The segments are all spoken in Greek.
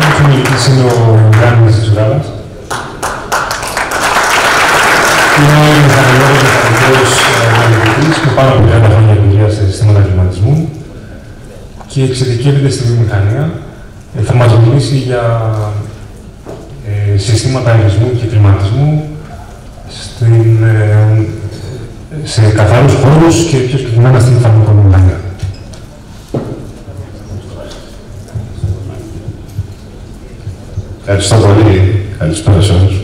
Συνομιλητής είναι ο Γιάννης Ζουράβας. Είναι μηχανολόγος μηχανικός αναλυτής με πάνω από 30 χρόνια εμπειρία σε συστήματα κλιματισμού και εξειδικεύεται στη βιομηχανία. Θα μας μιλήσει για συστήματα αερισμού και κλιματισμού σε καθαρούς χώρους και πιο συγκεκριμένα στην φαρμακοβιομηχανία. Ευχαριστώ πολύ. Καλησπέρα σε όλους.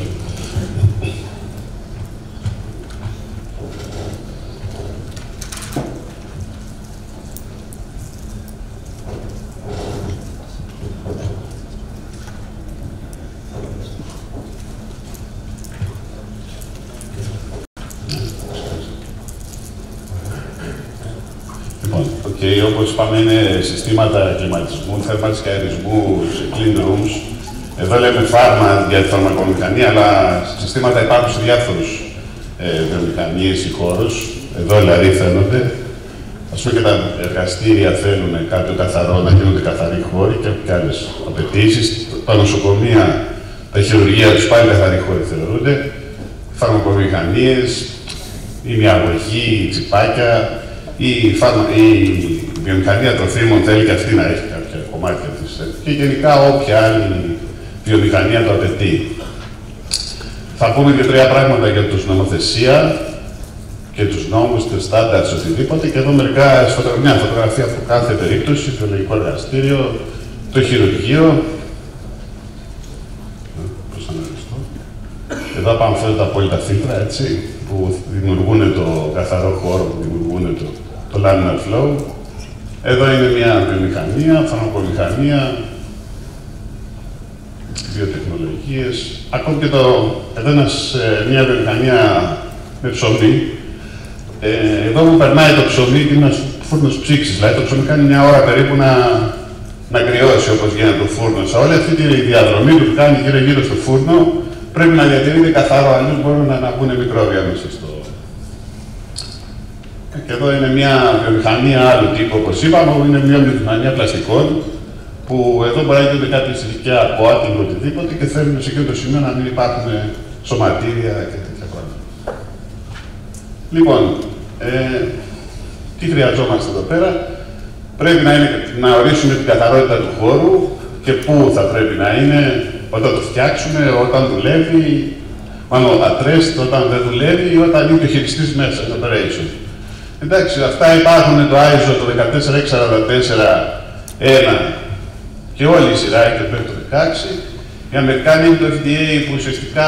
Όπως είπαμε, είναι συστήματα κλιματισμού, θέρμανσης και αερισμού σε clean rooms. Εδώ λέμε φάρμα για τη φαρμακομηχανία, αλλά συστήματα υπάρχουν σε διάφορους βιομηχανίες ή χώρους. Εδώ δηλαδή φαίνονται. Ας πούμε και τα εργαστήρια θέλουν κάποιο καθαρό, να γίνονται καθαροί χώροι και έχουν και άλλες απαιτήσεις. Τα νοσοκομεία, τα χειρουργεία τους πάλι καθαροί χώροι θεωρούνται. Φαρμακομηχανίες, η μυαγωγή, η τσιπάκια, η βιομηχανία τροφίμων θέλει και αυτή να έχει κάποια κομμάτια της. Και γενικά όποια άλλη βιομηχανία το απαιτεί. Θα πούμε και τρία πράγματα για τους νομοθεσία και τους νόμους, τους standards, οτιδήποτε. Και εδώ μια φωτογραφία από κάθε περίπτωση, το λογικό εργαστήριο, το χειρουργείο. Πώς θα αναλυστώ. Εδώ πάνω φαίνονται τα απόλυτα φίλτρα, έτσι, που δημιουργούν το καθαρό χώρο, που δημιουργούν το laminar flow. Εδώ είναι μια βιομηχανία, φαρμακομηχανία, βιοτεχνολογίες. Ακόμη και εδώ μια βιομηχανία με ψωμί. Εδώ που περνάει το ψωμί και είναι ένας φούρνος ψήξης. Δηλαδή το ψωμί κάνει μια ώρα περίπου να κρυώσει όπως γίνεται το φούρνο. Σε όλη αυτή τη διαδρομή που κάνει γύρω-γύρω στο φούρνο πρέπει να διατηρείται καθαρό, αλλιώς μπορούν να βγουν μικρόβια μέσα στο. Και εδώ είναι μια βιομηχανία άλλου τύπου, όπως είπαμε, είναι μια βιομηχανία πλαστικών, που εδώ μπορεί να γίνονται κάποια συλλογικά coating οτιδήποτε και θέλουν σε εκείνο το σημείο να μην υπάρχουν σωματίδια και τέτοια πράγματα. Λοιπόν, τι χρειαζόμαστε εδώ πέρα. Πρέπει να ορίσουμε την καθαρότητα του χώρου και πού θα πρέπει να είναι όταν το φτιάξουμε, όταν δουλεύει, μάλλον addressed, όταν δεν δουλεύει ή όταν είναι ο χειριστής μέσα, το operation. Εντάξει, αυτά υπάρχουν το ISO το 14644-1 και όλη η σειρά και μέχρι το 16. Οι Αμερικάνοι είναι το FDA που ουσιαστικά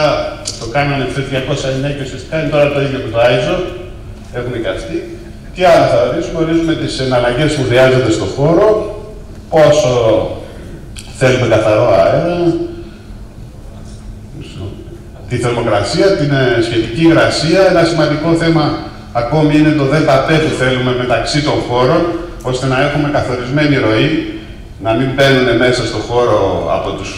το κάνανε το 1909 και ουσιαστικά είναι τώρα το ίδιο με το ISO. Έχουν και αυτοί. Τι άλλο θα ορίσουμε, ορίζουμε τις εναλλαγές που χρειάζονται στον χώρο, πόσο θέλουμε καθαρό αέρα, τη θερμοκρασία, την σχετική υγρασία. Ένα σημαντικό θέμα ακόμη είναι το ΔΠ που θέλουμε μεταξύ των χώρων, ώστε να έχουμε καθορισμένη ροή, να μην μπαίνουν μέσα στο χώρο από τους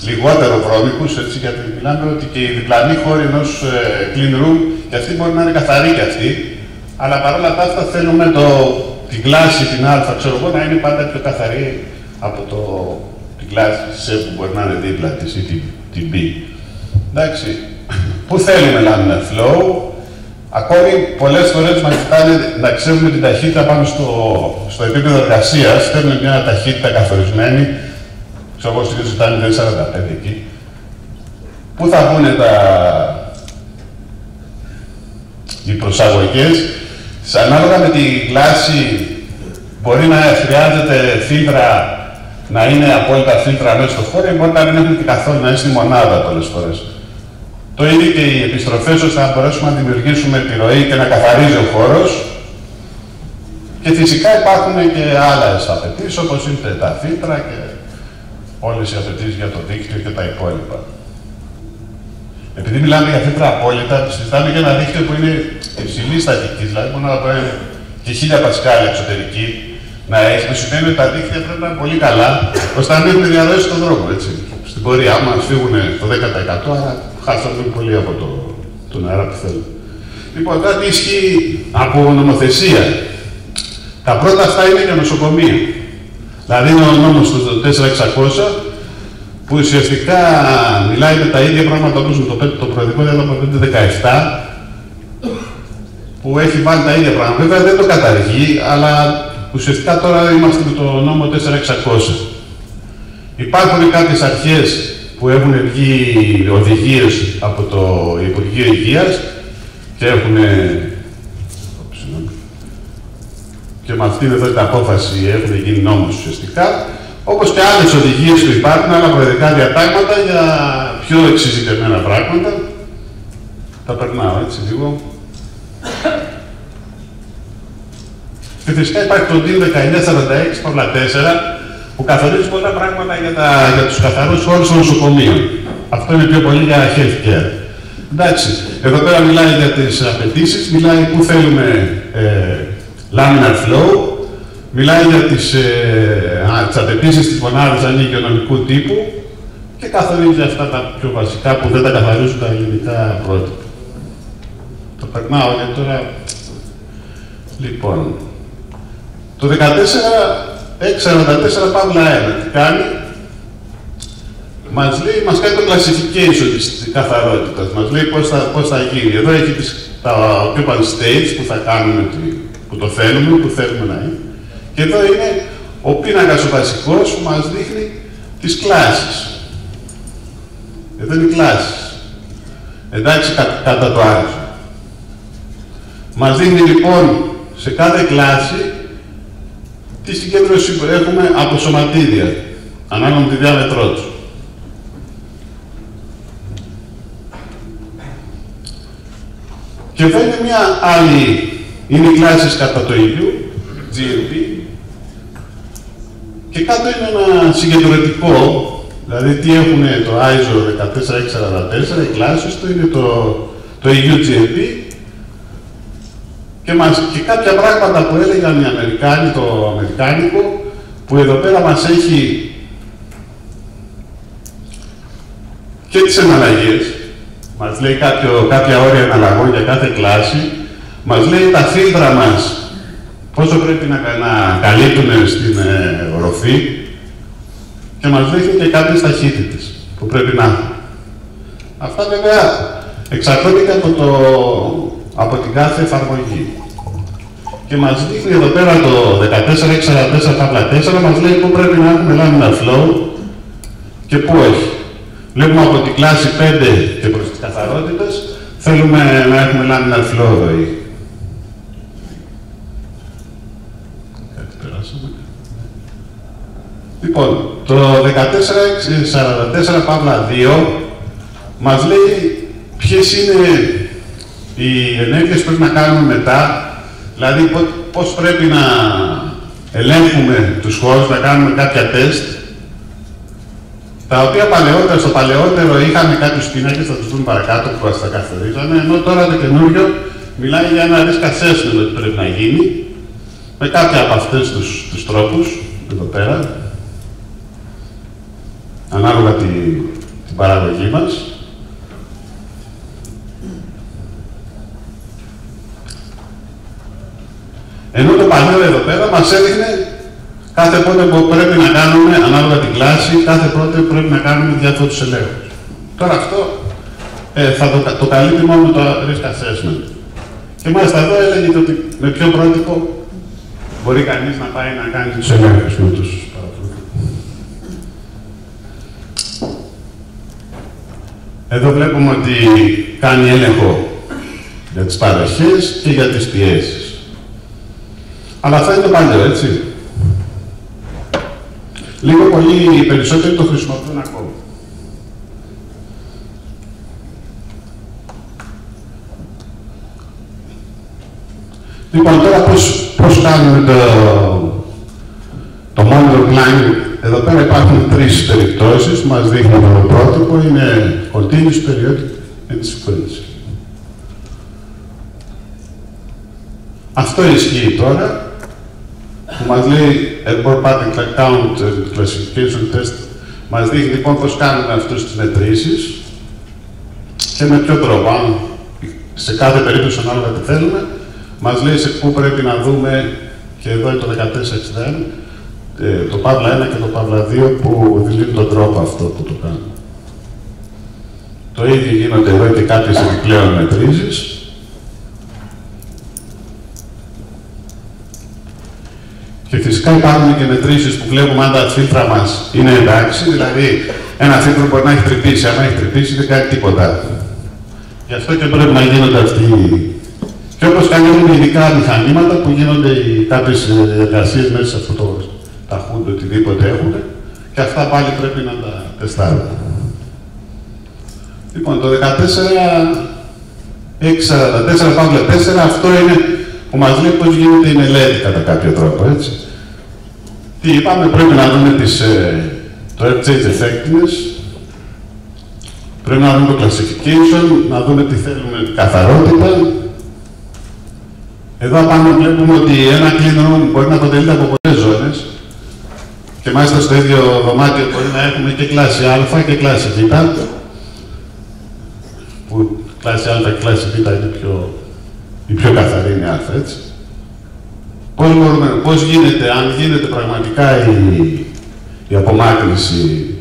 λιγότερο βρώμικους, έτσι, γιατί μιλάμε ότι και οι διπλανοί χώροι ενός clean room, και αυτοί μπορεί να είναι καθαροί κι αυτοί, αλλά παρόλα αυτά θέλουμε την κλάση, την α, ξέρω εγώ, να είναι πάντα πιο καθαρή από την κλάση C που μπορεί να είναι δίπλα της ή την B. Εντάξει, πού θέλουμε laminar flow. Ακόμη πολλές φορές μας ζητάνε να ξέρουμε την ταχύτητα πάνω στο επίπεδο εργασίας. Θέλουμε μια ταχύτητα καθορισμένη. Ξέρω εγώ ότι ζητάνε 45 εκεί. Πού θα βγουν οι προσαγωγές. Ανάλογα με τη κλάση μπορεί να χρειάζεται φίλτρα να είναι απόλυτα φίλτρα μέσα στο χώρο, μπορεί να μην έχουν και καθόλου, να είναι στη μονάδα πολλές φορές. Το ίδιο και οι επιστροφές, ώστε να μπορέσουμε να δημιουργήσουμε τη ροή και να καθαρίζει ο χώρος. Και φυσικά υπάρχουν και άλλες απαιτήσεις, όπως είναι τα φίλτρα και όλες οι απαιτήσεις για το δίκτυο και τα υπόλοιπα. Επειδή μιλάμε για φίλτρα απόλυτα, συζητάμε για ένα δίκτυο που είναι υψηλής στατικής, δηλαδή μπορεί να πάει και 1000 πασκάλια εξωτερική να έχει. Το σημαίνει ότι τα δίκτυα πρέπει να είναι πολύ καλά, ώστε να μην έχουν διαρροές στον δρόμο. Έτσι. Στην πορεία, άμα φύγουν το 10%, άρα χάσαμε πολύ από τον αέρα που θέλουμε. Λοιπόν, κάτι ισχύει από νομοθεσία. Τα πρώτα αυτά είναι για νοσοκομεία. Δηλαδή είναι ο νόμος του 4600 που ουσιαστικά μιλάει με τα ίδια πράγματα όπως με το προεδρικό διάταγμα 517, που έχει βάλει τα ίδια πράγματα. Βέβαια δεν το καταργεί, αλλά ουσιαστικά τώρα είμαστε με το νόμο 4600. Υπάρχουν κάποιες αρχές που έχουν βγει οδηγίες από το Υπουργείο Υγείας και έχουν και με αυτήν εδώ την απόφαση έχουν γίνει νόμος ουσιαστικά, όπως και άλλες οδηγίες που υπάρχουν, άλλα προεδρικά διατάγματα για πιο εξειδικευμένα πράγματα. Τα περνάω έτσι λίγο. Και φυσικά υπάρχει το DIN 1946/4 που καθορίζει πολλά πράγματα για τους καθαρούς χώρους των νοσοκομείων. Αυτό είναι πιο πολύ για healthcare. Εντάξει, εδώ πέρα μιλάει για τις απαιτήσεις, μιλάει που θέλουμε laminar flow, μιλάει για τις απαιτήσεις της μονάδας αν είναι υγειονομικού τύπου και καθορίζει αυτά τα πιο βασικά που δεν τα καθαρίζουν τα ελληνικά πρότυπα. Το περνάω γιατί τώρα... Λοιπόν, το 14, 644 Παύλα 1, τι κάνει? Μας λέει, μας κάνει το classification της καθαρότητας, μας λέει πώς θα γίνει. Εδώ έχει τα occupant states που θα κάνουμε, που το θέλουμε, που θέλουμε να είναι. Και εδώ είναι ο πίνακας ο βασικός που μας δείχνει τις κλάσεις. Εδώ είναι οι κλάσεις. Εντάξει, κατά το άρχισμα. Μας δείχνει λοιπόν σε κάθε κλάση τι συγκέντρωση που έχουμε από σωματίδια, ανάλογα με τη διάμετρό τους. Και εδώ είναι μια άλλη, είναι οι κλάσεις κατά το ίδιο, GLP, και κάτω είναι ένα συγκεντρωτικό, δηλαδή τι έχουν το ISO 14644, οι κλάσεις του είναι το EU GLP, και κάποια πράγματα που έλεγαν οι Αμερικάνοι, το αμερικάνικο, που εδώ πέρα μας έχει και τις εναλλαγές, μας λέει κάποια όρια εναλλαγών για κάθε κλάση, μας λέει τα φίλτρα μας, πόσο πρέπει να καλύπτουν στην οροφή και μας δείχνει και κάποιες ταχύτητες που πρέπει να έχουν. Αυτά βέβαια εξαρτώνται και από την κάθε εφαρμογή. Και μας δείχνει εδώ πέρα το 14644/4, μας λέει πού πρέπει να έχουμε laminar flow και πού έχει. Βλέπουμε από την κλάση 5 και προς τις καθαρότητες, θέλουμε να έχουμε laminar flow εδώ. Κάτι περάσαμε. Λοιπόν, το 14644/2 μας λέει ποιες είναι οι ενέργειες που πρέπει να κάνουμε μετά, δηλαδή πώς πρέπει να ελέγχουμε τους χώρους, να κάνουμε κάποια τεστ, τα οποία στο παλαιότερο είχαμε κάποιους πίνακες, θα τους δούμε παρακάτω που μας τα καθορίζανε, ενώ τώρα το καινούριο μιλάει για ένα risk assessment ότι πρέπει να γίνει, με κάποια από αυτές τους τρόπους, εδώ πέρα, ανάλογα την παραγωγή μας. Ενώ το παλιό εδώ πέρα μας έδειχνε κάθε πότε που πρέπει να κάνουμε, ανάλογα την κλάση, κάθε πότε πρέπει να κάνουμε διάφορους ελέγχους. Τώρα αυτό θα το καλύπτει μόνο το risk assessment. Και μάλιστα εδώ έλεγε ότι με ποιο πρότυπο μπορεί κανείς να πάει να κάνει τους ελέγχους με τους παραπλούτους. Εδώ βλέπουμε ότι κάνει έλεγχο για τις παροχές και για τις πιέσεις. Αλλά αυτό είναι το παλιό, έτσι. Λίγο πολύ περισσότεροι το χρησιμοποιούν ακόμα. Λοιπόν, τώρα πώς κάνουμε το monitor planning. Εδώ πέρα υπάρχουν τρεις περιπτώσεις που μας δείχνουν το πρότυπο. Είναι continuous, periodic and sequential. Αυτό ισχύει τώρα, που μας λέει Airport Pattern Count and Classification Test. Μας δείχνει λοιπόν πώς κάνουμε αυτές τις μετρήσεις και με ποιο τρόπο. Σε κάθε περίπτωση ανάλογα τι θέλουμε, μας λέει σε πού πρέπει να δούμε, και εδώ είναι το 1461, το Παύλα 1 και το Παύλα 2 που δηλώνουν τον τρόπο αυτό που το κάνουν. Το ίδιο γίνονται εδώ και κάποιες επιπλέον μετρήσεις. Και φυσικά υπάρχουν και μετρήσεις που βλέπουμε αν τα φίλτρα μας είναι εντάξει, δηλαδή ένα φίλτρο μπορεί να έχει τρυπήσει, αν έχει τρυπήσει δεν κάνει τίποτα. Γι' αυτό και πρέπει να γίνονται αυτοί. Και όπως κάνουν ειδικά μηχανήματα που γίνονται κάποιες εργασίες μέσα σε αυτό το ταχούντο, οτιδήποτε έχουν, και αυτά πάλι πρέπει να τα τεστάρουμε. Λοιπόν, το 14.644 Παύλα 4, αυτό είναι που μας λέει πώς γίνεται η μελέτη κατά κάποιο τρόπο, έτσι. Τι είπαμε, πρέπει να δούμε το Air-Change Effectiveness, πρέπει να δούμε το Classification, να δούμε τι θέλουμε, καθαρότητα. Εδώ πάνω βλέπουμε ότι ένα clean room μπορεί να αποτελείται από πολλές ζώνες και μάλιστα στο ίδιο δωμάτιο μπορεί να έχουμε και κλάση Α και κλάση Β, που κλάση Α και κλάση Β είναι η πιο καθαρή είναι Α, έτσι. Πώς γίνεται, αν γίνεται πραγματικά η απομάκρυνση,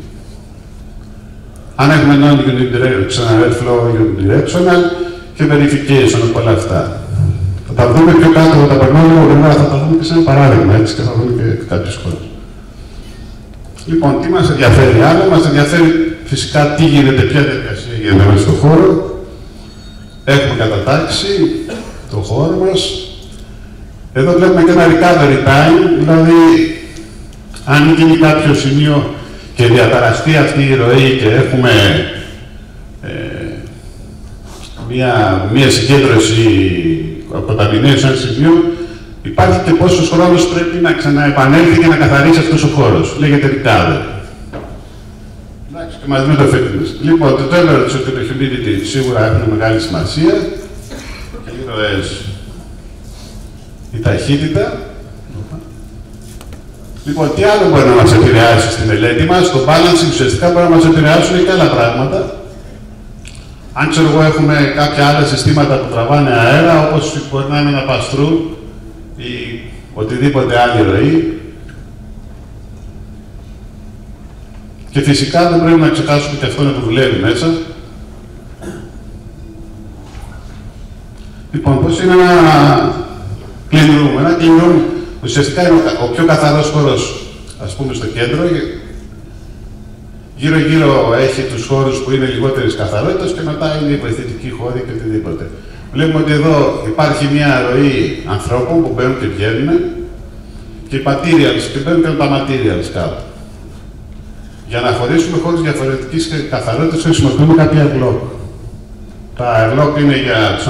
αν έχουμε non-unidirectional, flow unidirectional και verification από όλα αυτά. Θα τα δούμε πιο κάτω, θα τα περνάμε γρήγορα, θα τα δούμε και σε ένα παράδειγμα, έτσι, και θα δούμε και κάποιες χώρες. Λοιπόν, τι μας ενδιαφέρει άλλο, μας ενδιαφέρει φυσικά τι γίνεται, ποια διαδικασία γίνεται μέσα στον χώρο. Έχουμε κατατάξει το χώρο μας. Εδώ βλέπουμε και ένα recovery time, δηλαδή αν γίνει κάποιο σημείο και διαταραχθεί αυτή η ροή και έχουμε μία συγκέντρωση αποταμινίου σε ένα σημείο, υπάρχει και πόσος χρόνος πρέπει να ξαναεπανέλθει και να καθαρίσει αυτός ο χώρος. Λέγεται recovery. Εντάξει, και μαζί με το effectiveness. Λοιπόν, το temperature και το humidity σίγουρα έχουν μεγάλη σημασία. Και οι ροές, η ταχύτητα. Λοιπόν, τι άλλο μπορεί να μας επηρεάσει στη μελέτη μας? Το balancing ουσιαστικά μπορεί να μας επηρεάσουν και άλλα πράγματα. Αν ξέρω εγώ έχουμε κάποια άλλα συστήματα που τραβάνε αέρα, όπως μπορεί να είναι ένα pass-through ή οτιδήποτε άλλη ροή. Και φυσικά δεν πρέπει να ξεχάσουμε και αυτό να το δουλεύει μέσα. Λοιπόν, πώς είναι ένα clean room? Ένα clean room ουσιαστικά είναι ο πιο καθαρός χώρος, ας πούμε, στο κέντρο. Γύρω-γύρω έχει τους χώρους που είναι λιγότερης καθαρότητας και μετά είναι οι βοηθητικοί χώροι και οτιδήποτε. Βλέπουμε ότι εδώ υπάρχει μια ροή ανθρώπων που μπαίνουν και βγαίνουν και οι materials, και μπαίνουν και τα materials κάτω. Για να χωρίσουμε χώρους διαφορετικής καθαρότητας χρησιμοποιούμε κάποια airlock. Τα airlock είναι για τους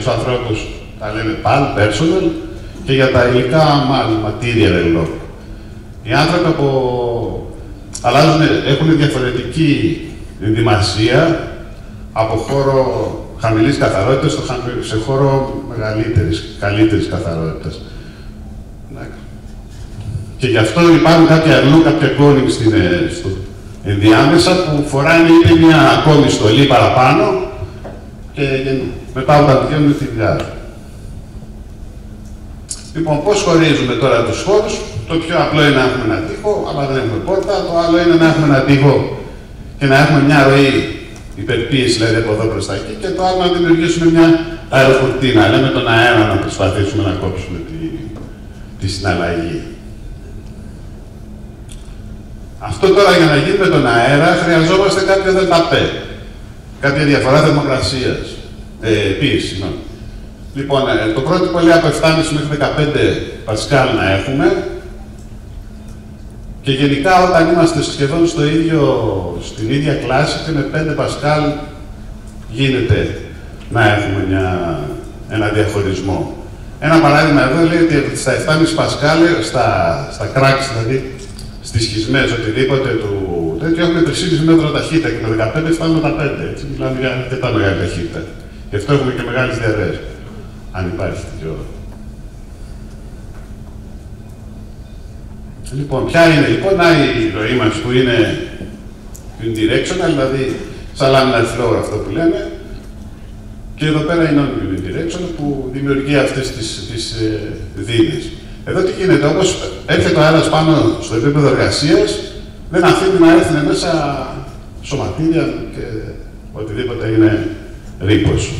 ανθρώπους τα λένε PAL, personal, και για τα υλικά material airlock. Οι άνθρωποι έχουν διαφορετική ενδυμασία από χώρο χαμηλής καθαρότητας σε χώρο καλύτερης καθαρότητας. Και γι' αυτό υπάρχουν κάποια αερλού, κάποια κόνη στο ενδιάμεσα που φοράνε είτε μια ακόμη στολή παραπάνω και μετά όταν βγαίνουν τη βγάζουν. Λοιπόν, πώς χωρίζουμε τώρα τους χώρους? Το πιο απλό είναι να έχουμε έναν τοίχο, αλλά δεν έχουμε πόρτα. Το άλλο είναι να έχουμε έναν τοίχο και να έχουμε μια ροή υπερπίεση, δηλαδή από εδώ προς τα εκεί, και το άλλο να δημιουργήσουμε μια αεροκουρτίνα. Λέμε τον αέρα να προσπαθήσουμε να κόψουμε τη συναλλαγή. Αυτό τώρα για να γίνει με τον αέρα χρειαζόμαστε κάποιο ΔΠ, κάποια διαφορά θερμοκρασίας, πίεση. Λοιπόν, το πρότυπο λέει από 7,5 μέχρι 15 πασκάλ να έχουμε και γενικά όταν είμαστε σχεδόν στην ίδια κλάση και με 5 πασκάλ γίνεται να έχουμε ένα διαχωρισμό. Ένα παράδειγμα εδώ λέει ότι στα 7,5 πασκάλ, στα cracks, δηλαδή στις σχισμές, οτιδήποτε του τέτοιο, έχουμε 3,5 μέτρα ταχύτητα και με 15 φτάνουμε τα 5, έτσι, μιλάμε για αρκετά μεγάλη ταχύτητα. Γι' αυτό έχουμε και μεγάλες διαρρές, αν υπάρχει τέτοιο. Λοιπόν, ποια είναι λοιπόν η ροή μας που είναι unidirectional, δηλαδή σαν laminar flow αυτό που λέμε, και εδώ πέρα είναι non-unidirectional που δημιουργεί αυτές τις δίνες. Εδώ τι γίνεται, όπως έρχεται ο αέρας πάνω στο επίπεδο εργασίας, δεν αφήνει να έρθουν μέσα σωματίδια και οτιδήποτε είναι ρήπος.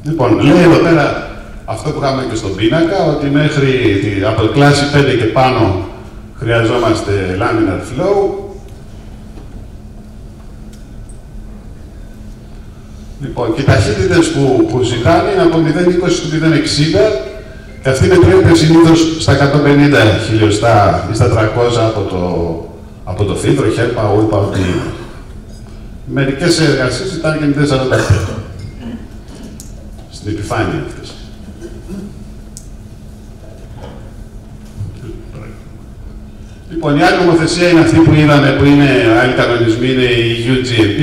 Λοιπόν, λέει εδώ πέρα αυτό που είχαμε και στον πίνακα, ότι μέχρι από το κλάση 5 και πάνω χρειαζόμαστε laminar flow. Λοιπόν, και οι ταχύτητες που ζητάνε είναι από 0,20 στο 0,60 και αυτή μετριέται συνήθως στα 150 χιλιοστά ή στα 300 από το φίλτρο, HEPA, OIPA, ό,τι είναι. Μερικές εργασίες ζητάνε και 0,45 στην επιφάνεια αυτές. Λοιπόν, η άλλη νομοθεσία είναι αυτή που είδαμε, που είναι άλλοι κανονισμοί, είναι η UGMP,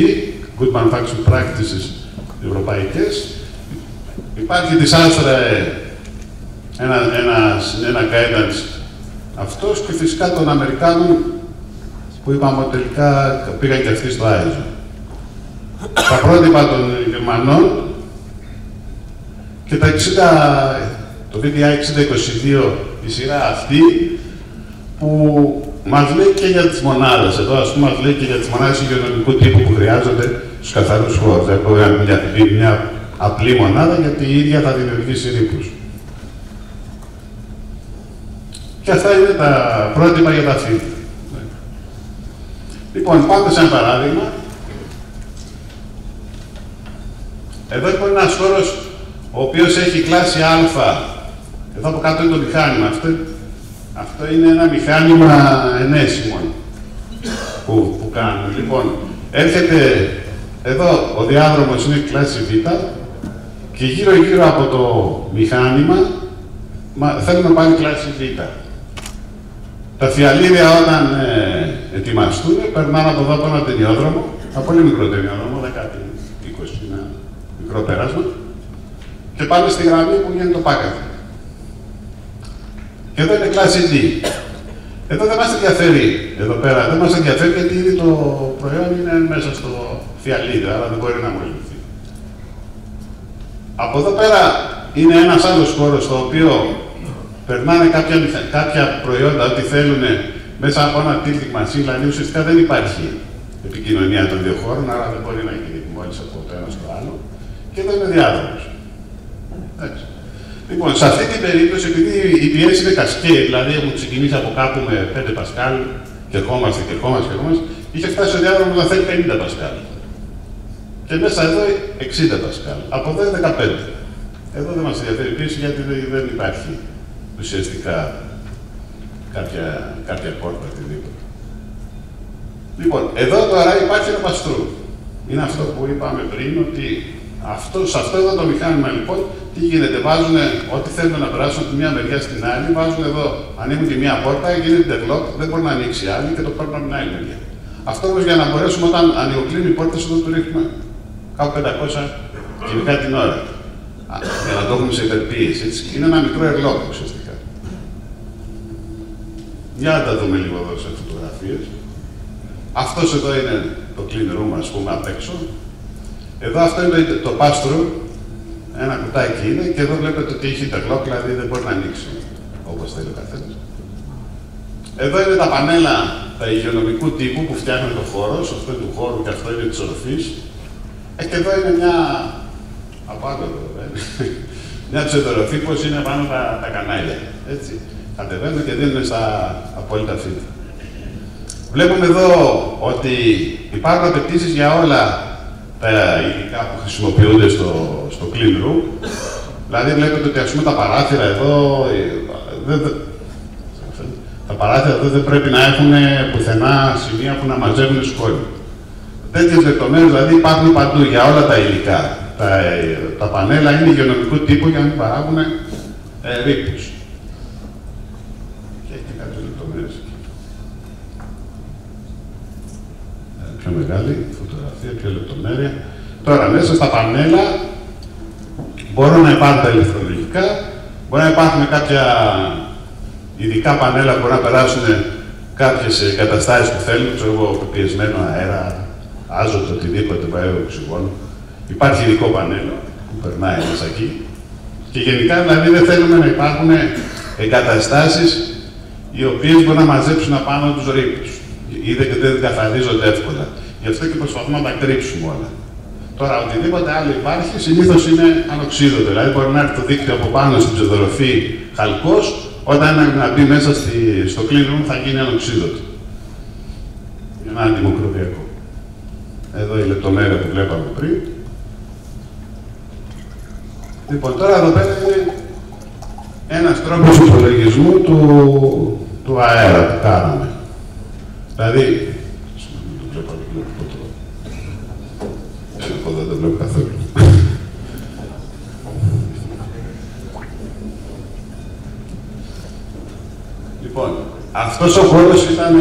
Good Manufacturing Practices ευρωπαϊκές. Υπάρχει της Άστρα ένα guidance αυτός και φυσικά των Αμερικάνων που είπαμε ότι τελικά πήγαν και αυτοί στο ISO. Τα πρότυπα των Γερμανών και τα 60, το VDI 6022, η σειρά αυτή που μας λέει και για τις μονάδες. Εδώ, ας πούμε, μας λέει και για τις μονάδες υγειονομικού τύπου που χρειάζονται στους καθαρούς χώρους. Δεν μπορεί να είναι μια απλή μονάδα, γιατί η ίδια θα δημιουργήσει ρήπους. Και αυτά είναι τα πρότυπα για τα φίλτρα. Λοιπόν, πάμε σε ένα παράδειγμα. Εδώ υπάρχει ένας χώρος ο οποίος έχει κλάση Α. Εδώ από κάτω είναι το μηχάνημα. Αυτό είναι ένα μηχάνημα ενέσιμο που κάνουμε. Λοιπόν, έρχεται εδώ ο διάδρομος είναι κλάση Β και γύρω-γύρω από το μηχάνημα θέλουμε να πάνε κλάση Β. Τα φιαλίδια όταν ετοιμαστούν περνάνε από εδώ από ένα ταινιόδρομο, ένα πολύ μικρό ταινιόδρομο, 10-20, ένα μικρό πέρασμα, και πάνε στη γραμμή που γίνεται το πάκαθι. Και εδώ είναι κλάση D. Εδώ δεν μας ενδιαφέρει, εδώ πέρα, δεν μας ενδιαφέρει γιατί ήδη το προϊόν είναι μέσα στο φιαλίδιο, άρα δεν μπορεί να μολυνθεί. Από εδώ πέρα είναι ένας άλλος χώρος στο οποίο περνάνε κάποια προϊόντα, ό,τι θέλουν, μέσα από ένα tilting machine, δηλαδή ουσιαστικά δεν υπάρχει επικοινωνία των δύο χώρων, άρα δεν μπορεί να γίνει μόλις από το ένα στο άλλο. Και εδώ είναι διάδρομος. Λοιπόν, σε αυτή την περίπτωση, επειδή η πιέση είναι cascade, δηλαδή έχουμε ξεκινήσει από κάπου με 5 πασκάλ και ερχόμαστε, είχε φτάσει ο διάδρομος να θέλει 50 πασκάλ. Και μέσα εδώ 60 πασκάλ. Από εδώ 15. Εδώ δεν μας ενδιαφέρει η πίεση γιατί δεν υπάρχει ουσιαστικά κάποια πόρτα οτιδήποτε. Λοιπόν, εδώ τώρα υπάρχει ένα παστρού. Είναι αυτό που είπαμε πριν, ότι σε αυτό εδώ το μηχάνημα λοιπόν, τι γίνεται, βάζουν ό,τι θέλουν να περάσουν από τη μία μεριά στην άλλη, βάζουν εδώ, ανοίγουν τη μία πόρτα, γίνεται interlock, δεν μπορεί να ανοίξει άλλη και το παίρνουν από την άλλη μεριά. Αυτό όμως για να μπορέσουμε όταν ανοιγοκλίνει η πόρτα, εδώ το ρίχνουμε κάπου 500 κυβικά την ώρα. Για να το έχουμε σε υπερποίηση. Είναι ένα μικρό airlock ουσιαστικά. Για να τα δούμε λίγο εδώ σε φωτογραφίες. Αυτός εδώ είναι το clean room, ας πούμε, απ' έξω. Εδώ αυτό είναι το pass-through, ένα κουτάκι είναι, και εδώ βλέπετε ότι έχει interlock, δηλαδή δεν μπορεί να ανοίξει όπως θέλει ο καθένας. Εδώ είναι τα πανέλα τα υγειονομικού τύπου που φτιάχνουν το χώρο, αυτό είναι του χώρου και αυτό είναι της οροφής. Και εδώ είναι μια μια ψευδοροφή, πως είναι πάνω τα κανάλια. Έτσι. Κατεβαίνουν και δίνουν στα απόλυτα φίλτρα. Βλέπουμε εδώ ότι υπάρχουν απαιτήσεις για όλα τα υλικά που χρησιμοποιούνται στο clean room. Δηλαδή βλέπετε ότι, ας πούμε, τα παράθυρα εδώ, δεν πρέπει να έχουν πουθενά σημεία που να μαζεύουν σκόνη. Τέτοιες λεπτομέρειες δηλαδή υπάρχουν παντού για όλα τα υλικά. Τα πανέλα είναι υγειονομικού τύπου για να μην παράγουν ρήπους. Και έχει κάποιες λεπτομέρειες εκεί. Πιο μεγάλη φωτογραφία, πιο λεπτομέρεια. Τώρα, μέσα στα πανέλα μπορούν να υπάρχουν τα ηλεκτρολογικά, μπορεί να υπάρχουν κάποια ειδικά πανέλα που μπορούν να περάσουν κάποιες εγκαταστάσεις που θέλουν, ξέρω εγώ, πιεσμένο αέρα, άζωτο, οτιδήποτε, πάει οξυγόνο. Υπάρχει ειδικό πανέλο που περνάει μέσα εκεί. Και γενικά δηλαδή δεν θέλουμε να υπάρχουν εγκαταστάσεις οι οποίες μπορούν να μαζέψουν απάνω τους ρήπους. Είδε και δεν καθαρίζονται εύκολα. Γι' αυτό και προσπαθούμε να τα κρύψουμε όλα. Τώρα, οτιδήποτε άλλο υπάρχει, συνήθως είναι ανοξίδωτο. Δηλαδή, μπορεί να έρθει το δίκτυο από πάνω στην ψευδορροφή χαλκός, όταν να μπει μέσα στο clean room θα γίνει ανοξίδωτο. Για ένα αντιμικροβιακό. Εδώ η λεπτομέρεια που βλέπαμε πριν. Λοιπόν, τώρα εδώ πέρα είναι ένας τρόπος υπολογισμού του αέρα που κάναμε. Δηλαδή, εγώ δεν το βλέπω καθόλου. Λοιπόν, αυτός ο χώρος ήταν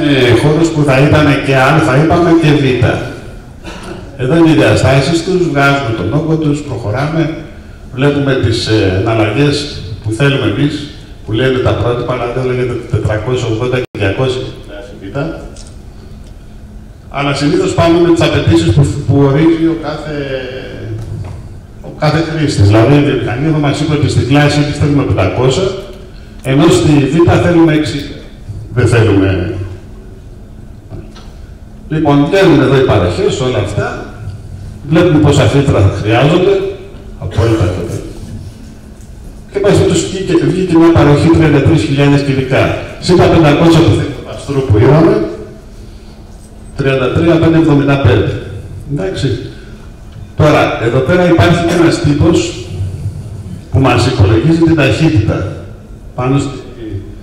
χώρος που θα ήταν και α, είπαμε, και β. Εδώ είναι οι διαστάσεις τους, βγάζουμε τον όγκο τους, προχωράμε, βλέπουμε τις εναλλαγές που θέλουμε εμείς, που λένε τα πρότυπα, αλλά δεν λέγεται 480 και 200 β. Αλλά συνήθως πάμε με τις απαιτήσεις που ορίζει ο κάθε χρήστης. Δηλαδή, η βιομηχανία εδώ μας είπε ότι στην κλάση εμείς θέλουμε 500, ενώ στη Β θέλουμε 60. Δεν θέλουμε. Λοιπόν, βγαίνουν εδώ οι παροχές, όλα αυτά. Βλέπουμε πόσα φίλτρα χρειάζονται, απόλυτα τότε. Και μας βγήκε μια παροχή 33.000 κυβικά. Σύμφωνα 500 που θέλει το παστρού που είδαμε, 33.575. Εντάξει. Τώρα, εδώ πέρα υπάρχει και ένας τύπος που μας υπολογίζει την ταχύτητα πάνω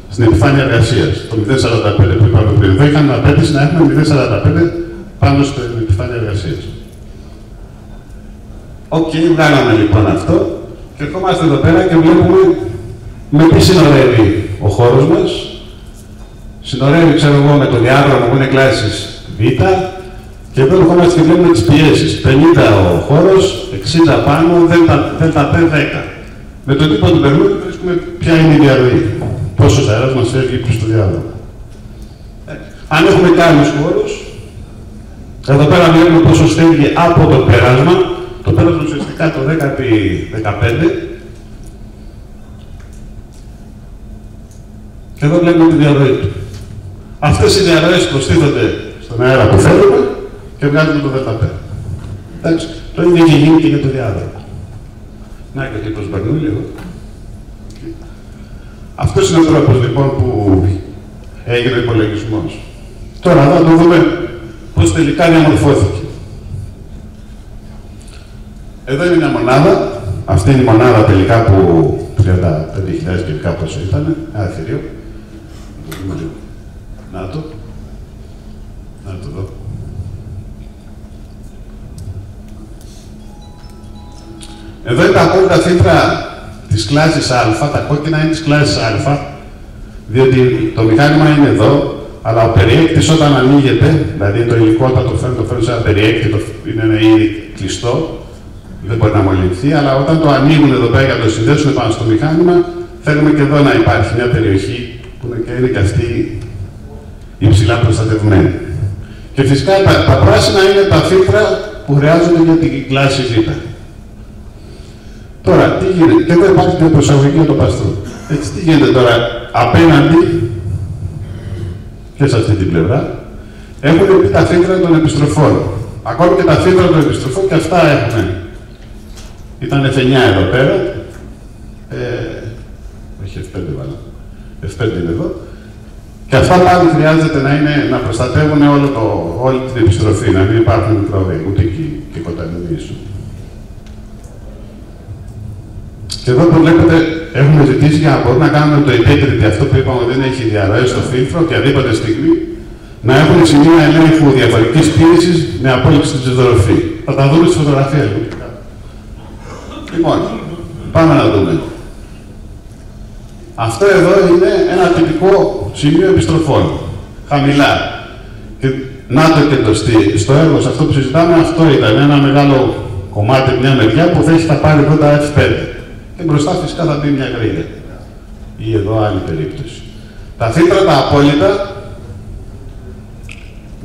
στην επιφάνεια εργασίας. Το 0,45 που είπαμε πριν. Εδώ είχαμε απέτηση να έχουμε 0,45 πάνω στην επιφάνεια εργασίας. Οκ, βγάλαμε λοιπόν αυτό και ερχόμαστε εδώ πέρα και βλέπουμε με τι συνορεύει ο χώρος μας. Συνορεύει, ξέρω εγώ, με το διάγραμμα που είναι κλάσεις Β, και εδώ ερχόμαστε και βλέπουμε τις πιέσεις. 50 ο χώρος, 60 πάνω, ΔΠ 10. Με τον τύπο του Μπερμούδη βρίσκουμε ποια είναι η διαρροή. Πόσος αέρας μας φεύγει προς το διάγραμμα. Αν έχουμε και άλλους χώρους, εδώ πέρα βλέπουμε πόσο φεύγει από το πέρασμα. Το πέρασμα ουσιαστικά το 10x15. Και εδώ βλέπουμε τη διαρροή του. Αυτές οι διαρροές προστίθονται στον αέρα που θέλουμε και βγάζουμε το ΔΠ. Εντάξει, το ίδιο έχει γίνει και για το διάδρομο. Να και ο τύπος Μπερνούλη εδώ. Αυτός είναι ο τρόπος λοιπόν που έγινε ο υπολογισμός. Τώρα θα το δούμε πώς τελικά διαμορφώθηκε. Εδώ είναι μια μονάδα. Αυτή είναι η μονάδα τελικά που 35.000 και κάπως ήταν. Ένα θηρίο. Να το. Να το δω. Εδώ είναι τα απόλυτα φίλτρα της κλάσης Α, τα κόκκινα είναι της κλάσης Α, διότι το μηχάνημα είναι εδώ, αλλά ο περιέκτης όταν ανοίγεται, δηλαδή το υλικό όταν το φέρνει σε ένα περιέκτη, είναι ένα ήδη κλειστό, δεν μπορεί να μολυνθεί, αλλά όταν το ανοίγουν εδώ πέρα για να το συνδέσουν πάνω στο μηχάνημα, θέλουμε και εδώ να υπάρχει μια περιοχή που είναι και αυτή υψηλά προστατευμένη. Και φυσικά τα πράσινα είναι τα φίλτρα που χρειάζονται για την κλάση Β. Τώρα, τι γίνεται, και εδώ υπάρχει μια προσαγωγή για το παστρό. Έτσι, τι γίνεται τώρα, απέναντι και σε αυτή την πλευρά, έχουν πει τα φίλτρα των επιστροφών. Ακόμη και τα φίλτρα των επιστροφών και αυτά έχουν. Ήταν F9 εδώ πέρα. Όχι, F5 βάλα. F5 είναι εδώ. Και αυτά πάλι χρειάζεται να προστατεύουν όλη την επιστροφή, να μην υπάρχουν μικρόβια, ούτε και κοταμινήσουν. Και εδώ που βλέπετε, έχουμε ζητήσει για να μπορούμε να κάνουμε το integrity, αυτό που είπαμε ότι δεν έχει διαρροές στο φίλτρο, οποιαδήποτε στιγμή, να έχουν σημεία ελέγχου διαφορετικής πίεσης με απόλυξη στην ψευδορροφή. Θα τα δούμε στη φωτογραφία, λοιπόν, πάμε να δούμε. Αυτό εδώ είναι ένα τυπικό σημείο επιστροφών. Χαμηλά. Και να το και το στο έργο, σε αυτό που συζητάμε, αυτό ήταν ένα μεγάλο κομμάτι, μια μεριά που θα πάρει εδώ τα F5. Και μπροστά φυσικά θα μπει μια γρήγορα. Ή εδώ άλλη περίπτωση. Τα φίλτρα τα απόλυτα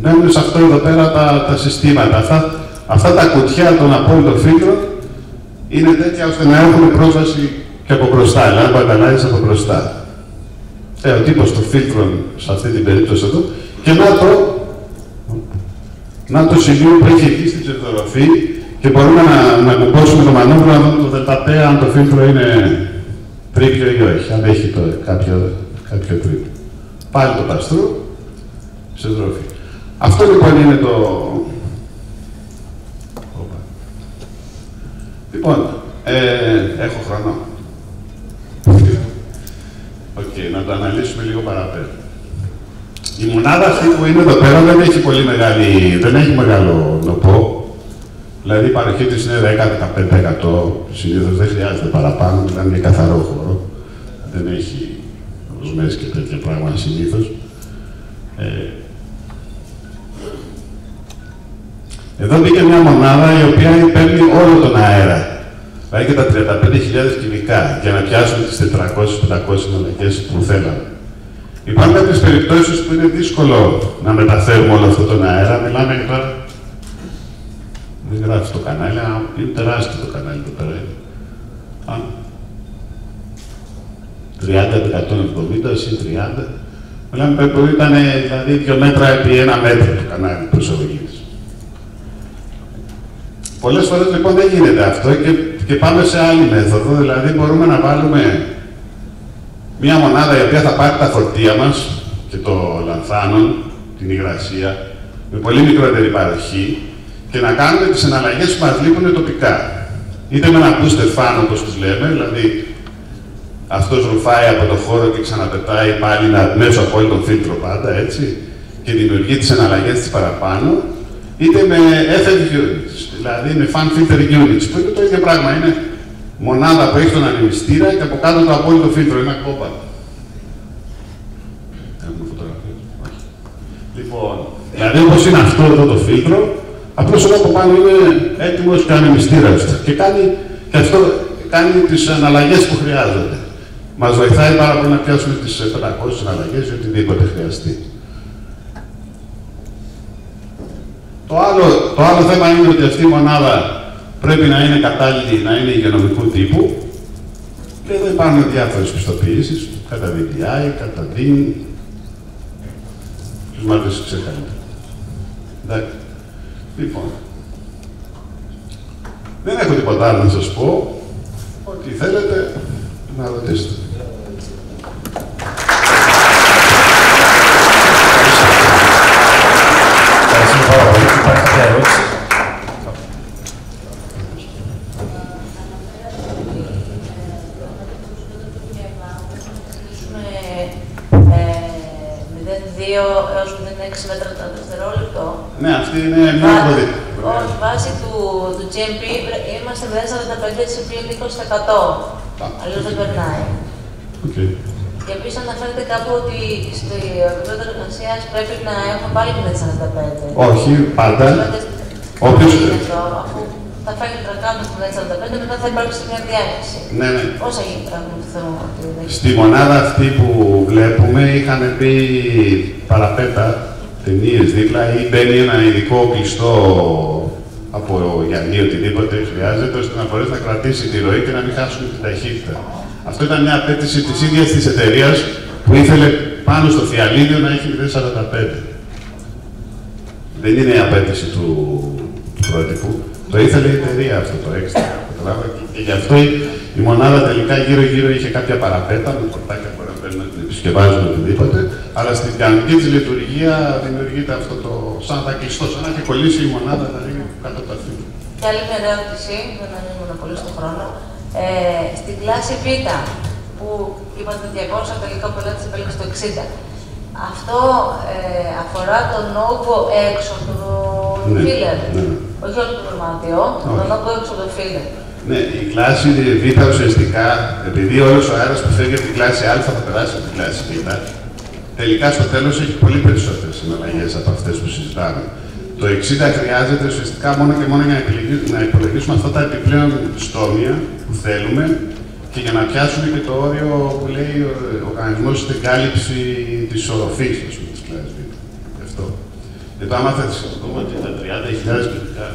μένουν σε αυτό εδώ πέρα τα συστήματα. Αυτά τα κουτιά των απόλυτων φίλτρων είναι τέτοια ώστε να έχουν πρόσβαση και από μπροστά, λάμπα αλλάζεις από μπροστά. Ο τύπος των φίλτρων, σε αυτή την περίπτωση εδώ, και να το σημείο που έχει εκεί στην ξεδωροφή και μπορούμε να κουμπώσουμε το μανούβρο, να δούμε το ΔΠ, αν το φίλτρο είναι τρίπιο ή όχι, αν έχει κάποιο τρίπιο. Πάλι το παστρού, ξεδωροφή. Αυτό λοιπόν είναι το... Λοιπόν, έχω χρόνο. Να το αναλύσουμε λίγο παραπέρα. Η μονάδα αυτή που είναι εδώ πέρα δεν έχει πολύ δεν έχει μεγάλο νοπό. Δηλαδή η παροχή της είναι 10-15%. Συνήθως δεν χρειάζεται παραπάνω, μιλάμε για καθαρό χώρο. Δεν έχει οσμές και τέτοια πράγματα συνήθως. Εδώ μπήκε μια μονάδα η οποία παίρνει όλο τον αέρα. Δηλαδή και τα 35.000 κυβικά για να πιάσουμε τις 400-500 συναλλαγές που θέλαμε. Υπάρχουν κάποιες περιπτώσεις που είναι δύσκολο να μεταφέρουμε όλο αυτόν τον αέρα. Μιλάμε για τώρα. Δεν γράφει το κανάλι, αλλά είναι τεράστιο το κανάλι εδώ πέρα. 30-170 συν 30. Μιλάμε που ήταν δηλαδή 2 μέτρα επί 1 μέτρο το κανάλι προσωπικής. Πολλές φορές λοιπόν δεν γίνεται αυτό και πάμε σε άλλη μέθοδο, δηλαδή μπορούμε να βάλουμε μία μονάδα η οποία θα πάρει τα φορτία μας και το λανθάνον, την υγρασία, με πολύ μικρότερη παροχή και να κάνουμε τις εναλλαγές που μας λείπουν τοπικά. Είτε με ένα booster fan όπως τους λέμε, δηλαδή αυτός ρουφάει από το χώρο και ξαναπετάει πάλι μέσω από όλο τον φίλτρο πάντα, έτσι, και δημιουργεί τις εναλλαγές της παραπάνω, είτε με FF units, δηλαδή με fan filter units, που είναι το ίδιο πράγμα. Είναι μονάδα που έχει τον ανεμιστήρα και από κάτω το απόλυτο φίλτρο, ένα κόμπαλτο. Έχουμε φωτογραφίες. Λοιπόν, δηλαδή όπως είναι αυτό εδώ το φίλτρο, απλώς εδώ από πάνω είναι έτοιμος και ανεμιστήρας και αυτό κάνει τις αναλλαγές που χρειάζονται. Μας βοηθάει πάρα πολύ να πιάσουμε τις 500 αναλλαγές ή οτιδήποτε χρειαστεί. Το άλλο θέμα είναι ότι αυτή η μονάδα πρέπει να είναι κατάλληλη, να είναι υγειονομικού τύπου. Και εδώ υπάρχουν διάφορες πιστοποιήσεις, κατά DPI, κατά DIN. Τους μάθες ξεκαλύτερα. Εντάξει. Λοιπόν, δεν έχω τίποτα άλλο να σας πω. Ό,τι θέλετε, να ρωτήσετε. Ευχαριστούμε πάρα πολύ. Υπάρχει κάποια ερώτηση? Έως 0,6 μέτρα το δευτερόλεπτο. Ναι, αυτή είναι μια αποδείξη. Βάσει του GMP είμαστε 0,45 σε πλήν 20%. Αλλιώς δεν περνάει. Και επίσης αναφέρεται κάπου ότι στο επίπεδο εργασίας πρέπει να έχουμε πάλι 0,45. Όχι, πάντα. Όποιος... Αφού θα φέρει τρακάτω στο 0,45, μετά θα υπάρξει μια διάκριση. Ναι, ναι. Πώς έγινε πράγμα που θεωρούμε ότι δεν έχει. Στη μονάδα αυτή που βλέπουμε είχαν πει παραπέτα ταινίες δίπλα ή μπαίνει ένα ειδικό κλειστό από γυαλί, οτιδήποτε χρειάζεται, ώστε να μπορέσει να κρατήσει τη ροή και να μην χάσουμε την ταχύτητα. Αυτό ήταν μια απέτηση της ίδιας της εταιρείας που ήθελε πάνω στο φιαλίδιο να έχει 0,45. Δεν είναι η απέτηση του πρότυπου. Το ήθελε η εταιρεία αυτό το έξτρα. Και γι' αυτό η μονάδα τελικά γύρω-γύρω είχε κάποια παραπέτα με πορτάκια που μπορεί να την επισκευάζουν οτιδήποτε. Αλλά στην κανονική της λειτουργία δημιουργείται αυτό το σαν να τα κλειστό, σαν να έχει κολλήσει η μονάδα δηλαδή κάτω από τα φύλλα. Και άλλη μια ερώτηση, δεν θα μείνουμε πολύ στον χρόνο. Στην κλάση Β, που είπατε 200, τελικά ο πελάτης επέλεξε το 60. Αυτό αφορά τον όγκο έξω από το φίλερ. Ναι. Όχι όλο το δωμάτιο, τον όγκο έξω από το φίλερ. Ναι, η κλάση Β ουσιαστικά, επειδή όλος ο αέρας που φεύγει από την κλάση Α θα περάσει από την κλάση Β, τελικά στο τέλος έχει πολύ περισσότερες συναλλαγές από αυτές που συζητάμε. Το 60 χρειάζεται ουσιαστικά μόνο και μόνο για να υπολογίσουμε αυτά τα επιπλέον στόμια που θέλουμε και για να πιάσουμε και το όριο που λέει ο οργανισμός στην κάλυψη της οροφής, ας πούμε, της κλάσης Β. Γι' αυτό. Γιατί άμα θα τις δούμε ότι τα 30.000 κυβικά.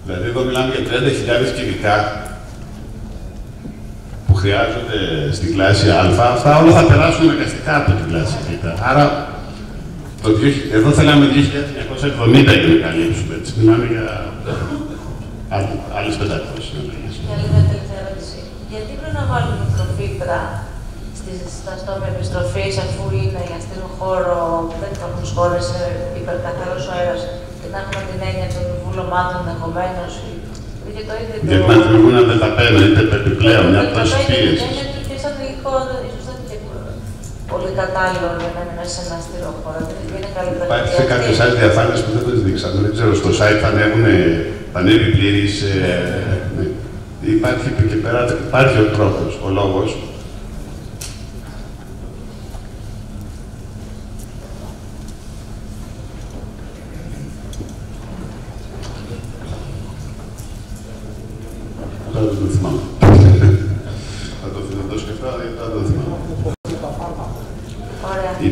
Δηλαδή, εδώ μιλάμε για 30.000 κυβικά που χρειάζονται στην κλάση Α. Αυτά όλα θα περάσουν αναγκαστικά από την κλάση Β. Άρα, εδώ θέλαμε 2.970 για να καλύψουμε. Έτσι, μιλάμε για άλλες 500 συναλλαγές. Για λίγο τελευταία ερώτηση. Γιατί πρέπει να βάλουμε μικροφίλτρα στα στόμια επιστροφής, αφού είναι για στήλο χώρο, δεν υπάρχουν χώρες υπερκαθαρός ο αέρας, και να έχουμε την έννοια των βουλωμάτων ενδεχομένως? Γιατί να δημιουργούν ένα δελταπένα, είτε επιπλέον, μια πτώση πίεση. Ίσως δεν είναι πολύ κατάλληλο για να είναι μέσα σε ένα στήλο χώρο. Υπάρχει σε κάποιες άλλες διαφάνειες που δεν το δείξαμε. Δεν ξέρω, στο site θα ανέβει πλήρης. Υπάρχει και πέρα, υπάρχει ο τρόπος, ο λόγος. Τώρα δεν το θυμάμαι. Θα το σκεφτώ, αλλά τώρα δεν το θυμάμαι.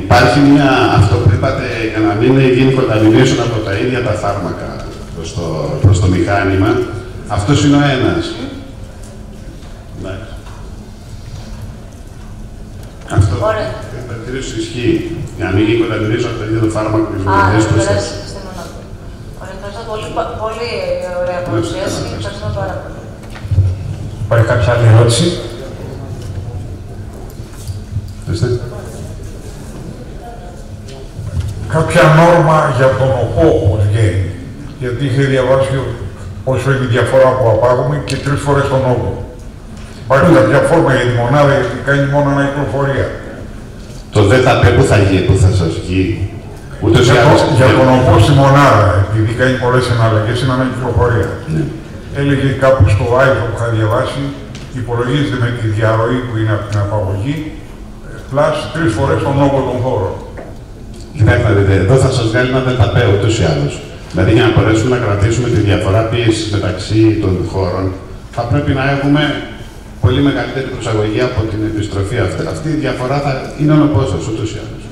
Υπάρχει αυτό που είπατε, για να μην γίνει contamination από τα ίδια τα φάρμακα προς το μηχάνημα. Αυτός είναι ο ένας. Αυτό παρατηρήσω ισχύει. Για να μην γίνει contamination από τα ίδια το φάρμακο και τις μηχανές προσθέσεις. Ευχαριστώ πολύ, πολύ ωραία παρουσίαση. Ευχαριστώ πάρα πολύ. Υπάρχει κάποια άλλη ερώτηση? Κάποια νόρμα για τον ΟΠΟ ως βγαίνει. Γιατί είχε διαβάσει όσο έχει διαφορά από απάγουμε και 3 φορές τον όγκο. Υπάρχει κάποια φόρμα για τη μονάδα, γιατί κάνει μόνο ανακυκλοφορία. Το ΔΕΤΑΠ που θα σας βγει, ούτως ή άλλως. Για τον ΟΠΟ στη μονάδα, επειδή κάνει πολλές εναλλαγές, είναι ανακυκλοφορία. Έλεγε κάπου στο iPhone που είχα διαβάσει, υπολογίζεται με τη διαρροή που είναι από την απαγωγή, πλάς 3 φορές τον όγκο των χώρων. Κοιτάξτε να δείτε, εδώ θα σας βγάλει ένα ΔΕΤΑΠ ούτως ή άλλως. Δηλαδή, για να μπορέσουμε να κρατήσουμε τη διαφορά πίεσης μεταξύ των χώρων, θα πρέπει να έχουμε πολύ μεγαλύτερη προσαγωγή από την επιστροφή. Αυτή η διαφορά θα είναι ο νοπός σας, ούτως ή άλλως.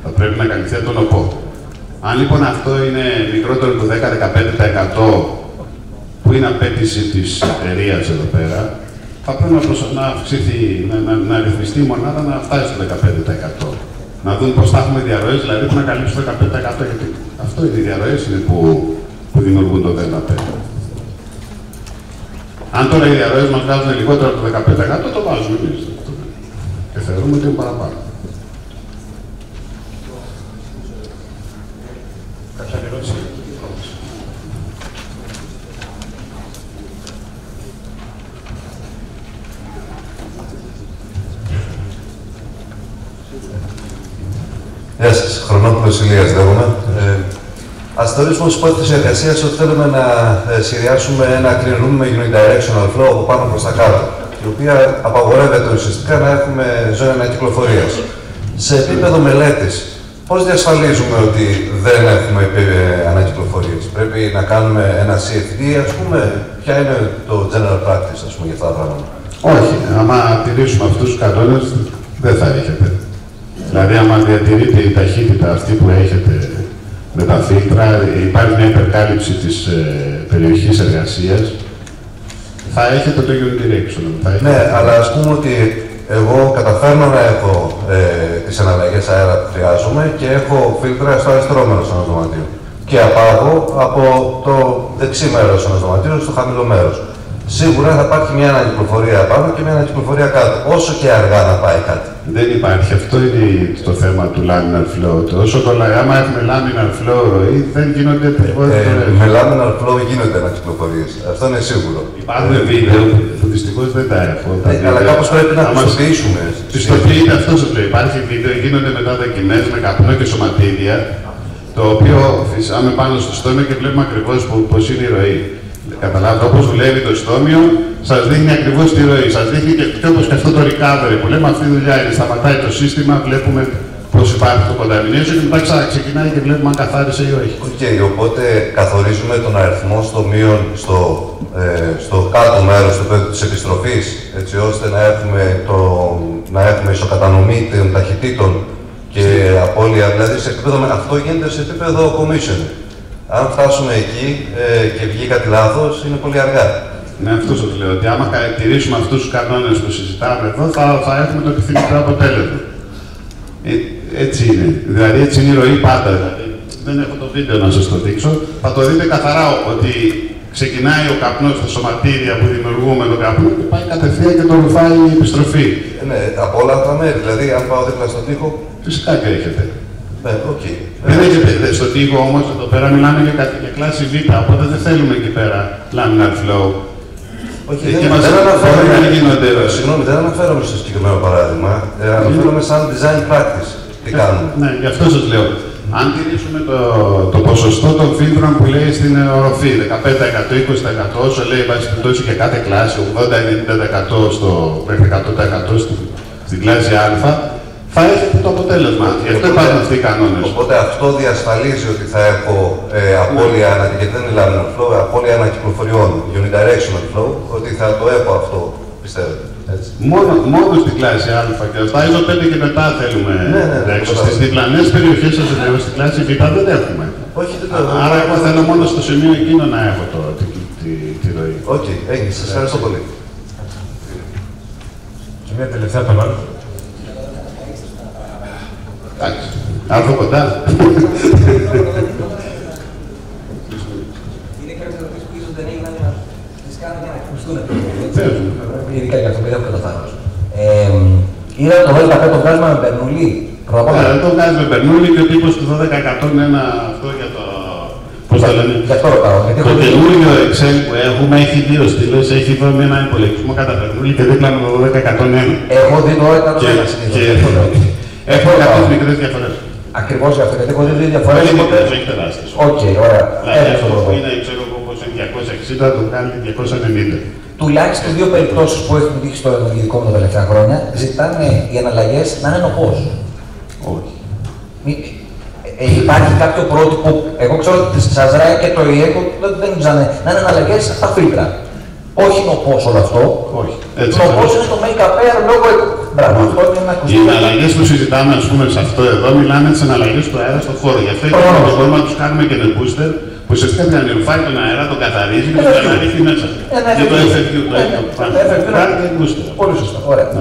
Θα πρέπει να καλυφθεί από τον νοπό. Αν λοιπόν αυτό είναι μικρότερο του 10-15%, που είναι απέτηση της εταιρείας εδώ πέρα, θα πρέπει να αυξηθεί, να ρυθμιστεί η μονάδα να φτάσει στο 15%. Να δούμε πώς θα έχουμε διαρροές, δηλαδή που να καλύψει το 15%, γιατί αυτό είναι οι διαρροές είναι που δημιουργούν το ΔΕΤΑΠ. Αν τώρα οι διαρροές μας βγάζουν λιγότερο από το 15%, το βάζουμε εμείς. Και θεωρούμε ότι είναι παραπάνω. Κάποια ερώτηση? Γεια σας, Χρονόπουλος Ηλίας λέγομαι. Ας θεωρήσουμε ως υπόθεση εργασίας ότι θέλουμε να σχεδιάσουμε ένα clean room με unidirectional flow από πάνω προς τα κάτω, η οποία απαγορεύεται ουσιαστικά να έχουμε ζώνη ανακυκλοφορίας. Σε επίπεδο μελέτης, πώς διασφαλίζουμε ότι δεν έχουμε ανακυκλοφορίες? Πρέπει να κάνουμε ένα CFD, ας πούμε, ποια είναι το general practice, ας πούμε, για αυτά τα πράγματα? Όχι, άμα τηρήσουμε αυτούς τους κανόνες, δεν θα έχετε. Δηλαδή, άμα διατηρείτε η ταχύτητα αυτή που έχετε με τα φίλτρα, υπάρχει μια υπερκάλυψη της περιοχής εργασίας, θα έχετε το unidirection. Ναι, αλλά ας πούμε ότι εγώ καταφέρνω να έχω τις εναλλαγές αέρα που χρειάζομαι και έχω φίλτρα στο αριστερό μέρος ενός δωματίου. Και απάγω από το δεξί μέρος ενός δωματίου στο χαμηλό μέρος. Σίγουρα θα υπάρχει μια ανακυκλοφορία πάνω και μια ανακυκλοφορία κάτω, όσο και αργά να πάει κάτι. Δεν υπάρχει. Αυτό είναι το θέμα του laminar flow. Άμα έχουμε laminar flow ροή, δεν γίνονται με laminar flow γίνονται ανακυκλοφορίες. Αυτό είναι σίγουρο. Υπάρχουν βίντεο που δυστυχώς δεν τα έχω. Αλλά κάπως πρέπει να πιστοποιήσουμε. Πιστοποιείται, αυτό σας λέω. Υπάρχει βίντεο, γίνονται μετά δοκιμές με καπνό και σωματίδια, το οποίο φυσάμε πάνω στο στόμιο και βλέπουμε ακριβώς πώς είναι η ροή. Καταλάβετε, όπως δουλεύει το στόμιο, σας δείχνει ακριβώς τη ροή. Σας δείχνει και όπως και αυτό το recovery που λέμε, αυτή η δουλειά είναι. Σταματάει το σύστημα, βλέπουμε πώς υπάρχει το contamination και μετά ξεκινάει και βλέπουμε αν καθάρισε ή όχι. Οκ, οπότε καθορίζουμε τον αριθμό στομίων στο κάτω μέρος του επίπεδου της επιστροφής, έτσι ώστε να έχουμε ισοκατανομή των ταχυτήτων και απώλεια. Δηλαδή, αυτό γίνεται σε επίπεδο commission. Αν φτάσουμε εκεί και βγει κάτι λάθος, είναι πολύ αργά. Ναι, αυτό σου λέω. Ότι άμα τηρήσουμε αυτούς τους κανόνες που συζητάμε εδώ, θα έχουμε το επιθυμητό αποτέλεσμα. Έτσι είναι. Δηλαδή, έτσι είναι η ροή πάντα. Δηλαδή, δεν έχω το βίντεο να σας το δείξω. Θα το δείτε καθαρά ότι ξεκινάει ο καπνός στα σωματίδια που δημιουργούμε τον καπνό και πάει κατευθείαν και τον ρουφάει η επιστροφή. Ναι, από όλα τα μέρη. Δηλαδή, αν πάω δίπλα στον τοίχο. Φυσικά και έχετε. Ναι, okay. Δεν έχετε. Στον τοίχο όμως, εδώ πέρα μιλάμε για κλάση Β, οπότε δεν θέλουμε εκεί πέρα laminar flow. Όχι, δεν αναφέρομαι στο συγκεκριμένο παράδειγμα. Αναφέρομαι σαν design practice. Τι κάνουμε. Ναι, γι' αυτό σας λέω. Αν τηρήσουμε το ποσοστό των φίλτρων που λέει στην οροφή, 15%, 20%, όσο λέει βάση περιπτώσει για κάθε κλάση, 80-90% μέχρι 100% στην κλάση Α, θα έχετε το αποτέλεσμα. Γι' αυτό υπάρχουν αυτοί οι κανόνες. Οπότε αυτό διασφαλίζει ότι θα έχω απώλεια γιατί δεν είναι laminar flow, απώλεια ανακυκλοφοριών, unidirectional flow, ότι θα το έχω αυτό, πιστεύω. Μόνο στην κλάση Α και στα ISO 5 και μετά θέλουμε έξω. Στις διπλανές περιοχές σας λέω, στην κλάση Β δεν έχουμε. Όχι, άρα εγώ θέλω μόνο στο σημείο εκείνο να έχω τη ροή. Οκ, έγινε. Σας ευχαριστώ πολύ. Και μια τελευταία το άλλο. Εντάξει. Άρθω κοντά. Είναι κάποιες ερωτήσεις που ίσως δεν έγιναν να τις κάνουν για να εκπληστούν. Ειδικά για αυτό που δεν έχω καταφάρει. Είδα το 12 το βγάζουμε με Μπερνούλη. Το βγάζουμε με Μπερνούλη και ο τύπος του 12% είναι αυτό για το... Πώς το λένε. Γι' αυτό ρωτάω. Το καινούριο Excel που έχουμε έχει δύο στήλες, έχει εδώ με ένα υπολογισμό κατά Μπερνούλη και δίπλα με το 12%. Έχω δει το 12% συνήθως. Έχω κάποιες μικρές διαφορές. Ακριβώς γι' αυτό, γιατί έχω δει διαφορές. Όχι τεράστιες. Οκ, ωραία. Δηλαδή αυτό που είναι, ξέρω εγώ πώς είναι 260, το κάνει 290. Τουλάχιστον δύο περιπτώσεις που έχουν τύχει στο ειδικό μου τα τελευταία χρόνια, ζητάνε οι αναλλαγές να είναι νοπός. Όχι. Υπάρχει κάποιο πρότυπο, εγώ ξέρω ότι στη Σαζράη και το ΙΕΚΟ δεν ζητάνε να είναι αναλλαγές στα φίλτρα. Όχι νοπός όλο αυτό. Όχι. Νοπός είναι το make-up air λόγω. Μπράβο, αυτό είναι ένα ακουστικό. Οι αναλλαγές που συζητάμε, ας πούμε, σε αυτό εδώ, μιλάμε τις αναλλαγές του αέρα στον χώρο. Γι' αυτό μπορούμε να τους κάνουμε και ένα booster που ουσιαστικά διανυρφάει τον αέρα, τον καθαρίζει και τον αναρρίχει μέσα. Και το FFQ το κάνει και booster. Πολύ σωστά.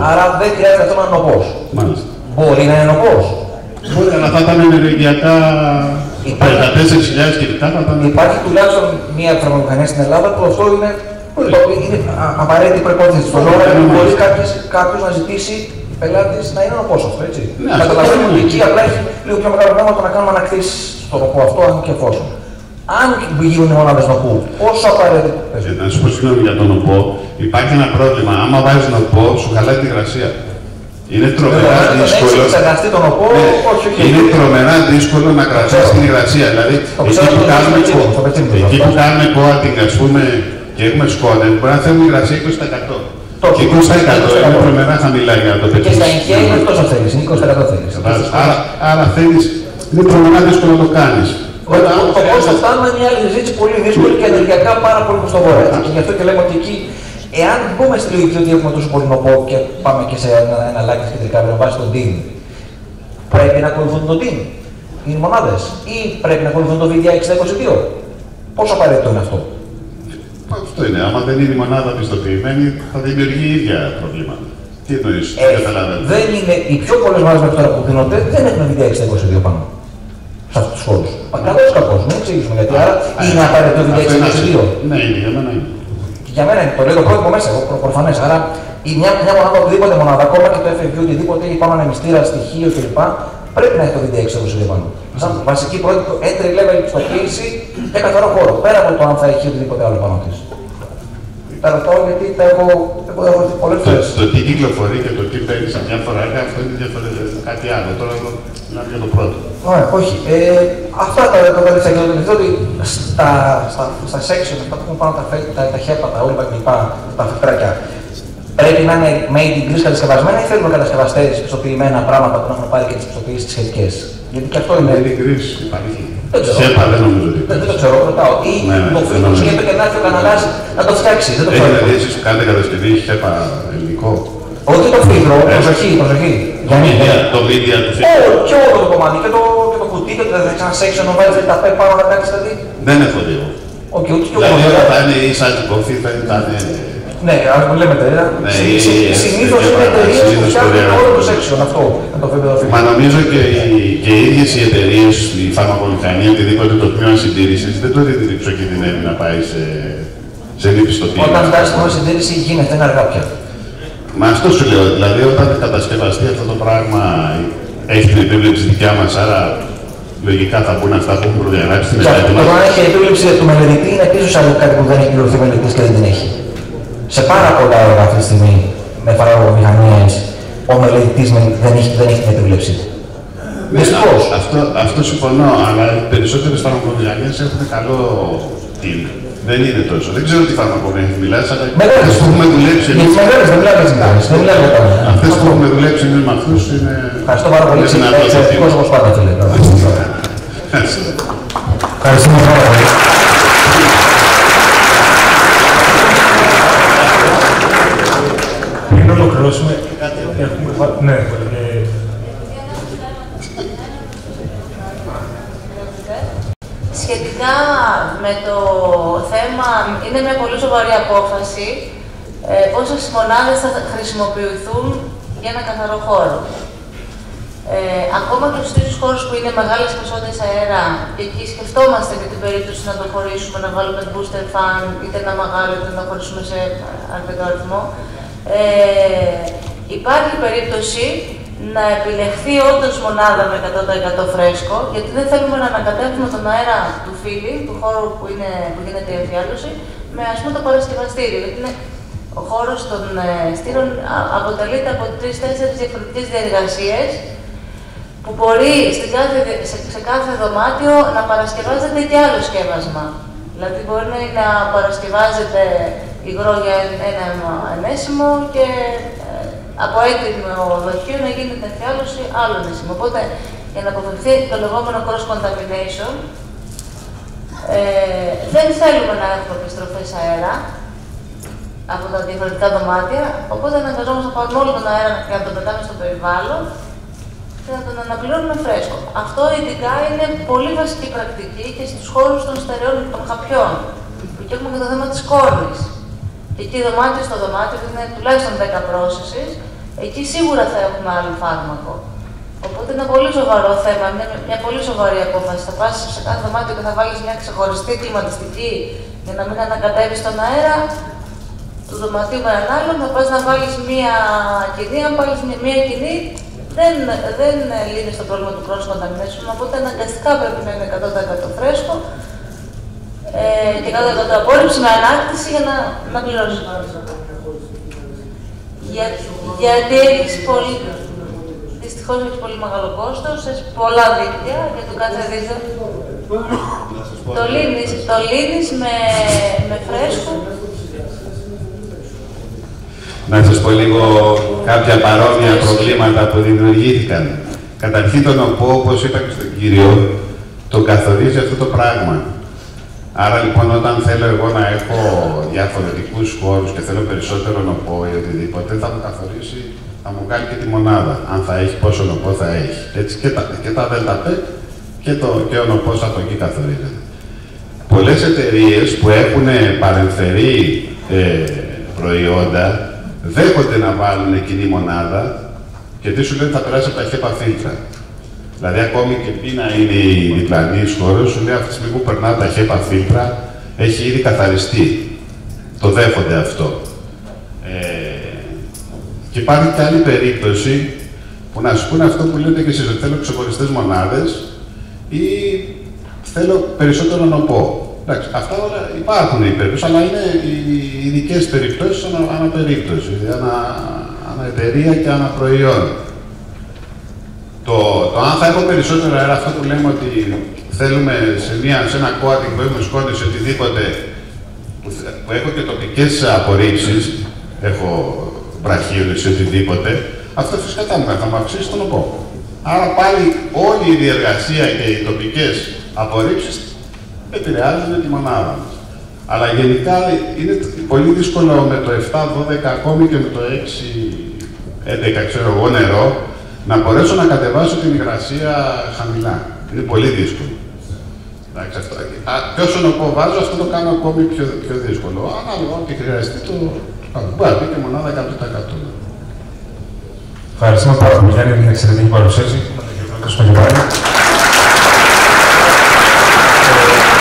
Άρα δεν χρειάζεται αυτό να είναι νοπός. Μάλιστα. Μπορεί να είναι νοπός. Μπορεί, αλλά θα ήταν ενεργειακά 14.000 κυβικά. Υπάρχει τουλάχιστον μία φαρμακομηχανία στην Ελλάδα που αυτό είναι απαραίτητη προϋπόθεση στον λόγο ότι μπορεί κάποιος να ζητήσει πελάτης να είναι νοπός αυτό, έτσι. Καταλαβαίνω ότι εκεί απλά έχει λίγο πιο μεγάλο νόημα το να κάνουμε ανακτήσεις στο νοπό αυτό, αν και εφόσον. Αν γίνουν οι μονάδες νοπού, πόσο απαραίτητο παίζει. Να σου πω συγγνώμη για τον νοπό, υπάρχει ένα πρόβλημα. Άμα βάζεις νοπό, σου χαλάει τη υγρασία. Είναι τρομερά δύσκολο. Είναι τρομερά δύσκολο να κρατάς την υγρασία. Δηλαδή, εκεί που κάνουμε coating, ας πούμε, και έχουμε σκόνερ, μπορεί να θέλουμε υγρασία 20%. Και 20% είναι τρομερά χαμηλά για να το πετύχεις. Και στα ηχεία είναι τόσο θέλεις, είναι 20% θέλεις. Άρα θέλεις, είναι τρομερά δύσκολο να το κάνεις. Το πώς θα φτάνουμε μια άλλη συζήτηση πολύ δύσκολη και ενεργειακά πάρα πολύ προς το βόρειο. Και γι' αυτό και λέμε ότι εκεί, εάν μπούμε στη λογική ότι έχουμε τόσο πολύ νοπό και πάμε και σε ένα λάκι κεντρικά με βάση τον DIN, πρέπει να ακολουθούν τον DIN οι μονάδες ή πρέπει να ακολουθούν το VDI 6022. Πόσο απαραίτητο είναι αυτό. Αυτό είναι. Άμα δεν είναι η μονάδα πιστοποιημένη, θα δημιουργεί ίδια προβλήματα. Τι εννοείς, καταλαβαίνω. Δεν είναι, οι πιο πολλές μονάδες μέχρι τώρα που δίνονται δεν έχουν VDI 6022 πάνω. Σε αυτούς τους χώρους. Καλώς κακώς, μην εξηγήσουμε γιατί. Άρα είναι απαραίτητο VDI 6022. Ναι, είναι, για μένα είναι. Για μένα είναι, το λέω το πρότυπο μέσα, προφανές. Άρα μια μονάδα, οτιδήποτε μονάδα, ακόμα και το FFQ, οτιδήποτε έχει πάνω ανεμιστήρα, στοιχείο κλπ. Πρέπει να έχει το VDI 6022 πάνω. Σαν βασική πρότυπο, entry level πιστοποίηση και καθαρό χώρο. Πέρα από το αν θα έχει οτιδήποτε άλλο πάνω της. Τα ρωτάω γιατί τα έχω δει πολλές φορές. Το τι κυκλοφορεί και το τι παίρνει σε μια φορά, αυτό είναι κάτι άλλο. Τώρα εδώ μιλάμε για το πρώτο. Ωραία, όχι. Αυτά τα τελευταία και το τελευταίο ότι στα section, αυτά που έχουν πάνω τα χέπατα, όλα κλπ. Τα φιλτράκια, πρέπει να είναι made in Greece κατασκευασμένα ή θέλουμε κατασκευαστές πιστοποιημένα πράγματα που να έχουν πάρει και τις πιστοποιήσεις τις σχετικές. Γιατί και αυτό είναι. Made in Greece υπάρχει. ΣΕΠΑ δεν νομίζω ότι. Δεν το ξέρω, ρωτάω. Ή το φίλο σκέφτεται και να έρθει ο καναλάς να το φτιάξει. Έχει δηλαδή εσείς που κάνετε κατασκευή ΣΕΠΑ ελληνικό. Όχι το φίλτρο, προσοχή. Το media του φίλτρου. Και όλο το κομμάτι, και το κουτί, και το δεύτερο section, να βάλεις τα πέ πάνω να κάνεις δηλαδή. Δεν έχω δει εγώ. Όχι, ούτε και δηλαδή θα είναι η Σάλτικοφή, θα είναι... Ναι, ας που λέμε εταιρεία. Συνήθως είναι εταιρείες που φτιάχνουν όλο το section αυτό, με το επίπεδο φύλλου. Μα νομίζω και οι ίδιες οι εταιρείες, η φαρμακοβιομηχανία, οτιδήποτε το τμήμα συντήρησης, δεν το εξοκινδυνεύει να πάει σε λήπιστοποίηση. Όταν φτάσει στην συντήρηση γίνεται, είναι αργά πια. Μα αυτό σου λέω, δηλαδή όταν κατασκευαστεί αυτό το πράγμα, έχει την επίβλεψη δικιά μας, άρα λογικά θα μπουν αυτά που έχουν προδιαγράψει στην εταιρεία μας. Το αν έχει επίβλεψη του μελετητή είναι επίσης άλλο κάτι που δεν έχει πληρωθεί ο μελετητής και δεν την έχει. Σε πάρα πολλά έργα αυτή τη στιγμή με φαρμακοβιομηχανίες, ο μελετητής δεν έχει την επίβλεψη. Δυστυχώς. Αυτό συμφωνώ, αλλά οι περισσότερες φαρμακοβιομηχανίες έχουν καλό team. Δεν είναι τόσο. Δεν ξέρω τι φαρμακοβιομηχανίες μιλάς, αλλά αυτές που έχουμε δουλέψει εμείς. Αυτές που έχουμε δουλέψει εμείς με αυτούς είναι. Ευχαριστώ πάρα πολύ. Εξαιρετικός όπως πάντα, φίλε. Ευχαριστούμε πάρα πολύ. Πριν ολοκληρώσουμε, ναι, σχετικά με το θέμα, είναι μια πολύ σοβαρή απόφαση πόσες μονάδες θα χρησιμοποιηθούν για ένα καθαρό χώρο. Ακόμα και στους χώρους που είναι μεγάλες ποσότητες αέρα, και εκεί σκεφτόμαστε για την περίπτωση να το χωρίσουμε, να βάλουμε booster fan, είτε ένα μεγάλο είτε να χωρίσουμε σε αρκετό αριθμό. Υπάρχει περίπτωση να επιλεχθεί όντως μονάδα με 100% φρέσκο, γιατί δεν θέλουμε να ανακατεύουμε τον αέρα του φύλλη, του χώρου που γίνεται η διάλωση, με ας πούμε το παρασκευαστήριο. Γιατί ο χώρος των στήρων αποτελείται από 3-4 διαφορετικές διεργασίες, που μπορεί σε κάθε δωμάτιο να παρασκευάζεται και άλλο σκεύασμα. Δηλαδή μπορεί να παρασκευάζεται υγρό για ένα ενέσιμο και από έτοιμο δοχείο να γίνεται εκδιάλωση άλλο ενέσιμο. Οπότε, για να αποφευθεί το λεγόμενο cross-contamination, δεν θέλουμε να έχουμε επιστροφές αέρα από τα διαφορετικά δωμάτια, οπότε αναγκαζόμαστε να πάρουμε όλο τον αέρα και να τον πετάμε στο περιβάλλον και να τον αναπληρώνουμε φρέσκο. Αυτό ειδικά είναι πολύ βασική πρακτική και στους χώρους των στερεών των χαπιών. Και έχουμε και το θέμα της κόρνης. Και εκεί δωμάτιο στο δωμάτιο, που είναι τουλάχιστον 10 processes, εκεί σίγουρα θα έχουμε άλλο φάρμακο. Οπότε είναι ένα πολύ σοβαρό θέμα, είναι μια πολύ σοβαρή απόφαση. Θα πας σε κάθε δωμάτιο και θα βάλεις μια ξεχωριστή κλιματιστική για να μην ανακατεύεις τον αέρα του δωματίου με έναν άλλον. Θα πας να βάλεις μια κοινή, αν βάλεις μια κοινή, δεν λύνεις το πρόβλημα του cross-contamination, οπότε αναγκαστικά πρέπει να είναι 100% φρέσκο και 100% απόρριψη με ανάκτηση για να πληρώσει. Γιατί δυστυχώς έχεις πολύ μεγάλο κόστος, έχεις πολλά δίκτυα για το κάθε δίκτυο. Το λύνεις με φρέσκο. Να σας πω λίγο κάποια παρόμοια προβλήματα που δημιουργήθηκαν. Καταρχήν τον ΟΠΟ, όπως είπα και στον κύριο, το καθορίζει αυτό το πράγμα. Άρα λοιπόν όταν θέλω εγώ να έχω διαφορετικούς χώρους και θέλω περισσότερο ΟΠΟ ή οτιδήποτε, θα μου καθορίσει, θα μου κάνει και τη μονάδα, αν θα έχει, πόσο ΟΠΟ θα έχει. Έτσι και τα ΔΠ και ο ΟΠΟς από εκεί καθορίζεται. Πολλές εταιρείες που έχουν παρεμφερεί προϊόντα, δέχονται να βάλουν κοινή μονάδα και τι σου λέει θα περάσει από τα HEPA φίλτρα. Δηλαδή, ακόμη και πίνα είναι η διπλανή χώρος, σου λέει αυτή τη στιγμή που περνά τα HEPA φίλτρα έχει ήδη καθαριστεί. Το δέχονται αυτό. Και υπάρχει και άλλη περίπτωση που να σου πούνε αυτό που λέτε και εσείς, ότι θέλω ξεχωριστές μονάδες ή θέλω περισσότερο ΝΟΠΟ. Εντάξει, αυτά όλα υπάρχουν οι περίπτωσεις, αλλά είναι οι ειδικές περιπτώσεις αναπερίπτωση, ανά εταιρεία και ανά προϊόν. Το αν θα έχω περισσότερο αέρα, αυτό που λέμε ότι θέλουμε σε ένα coating που έχουμε σκόνηση οτιδήποτε, που έχω και τοπικές απορρίψεις, έχω βραχίονες ή οτιδήποτε, αυτό φυσικά θα μου αυξήσει τον ΟΠΟ. Άρα πάλι όλη η διεργασία και οι τοπικές απορρίψεις επηρεάζουν τη μονάδα μας. Αλλά γενικά είναι πολύ δύσκολο με το 7-12, ακόμη και με το 6-11, ξέρω εγώ, νερό, να μπορέσω να κατεβάσω την υγρασία χαμηλά. Είναι πολύ δύσκολο. Και όσο νοπό βάζω, αυτό το κάνω ακόμη πιο δύσκολο. Ανάλογα ό,τι χρειαστεί, το κάνω. Μπορεί να πει και μονάδα 100%. Ευχαριστούμε πάρα πολύ για την εξαιρετική παρουσίαση.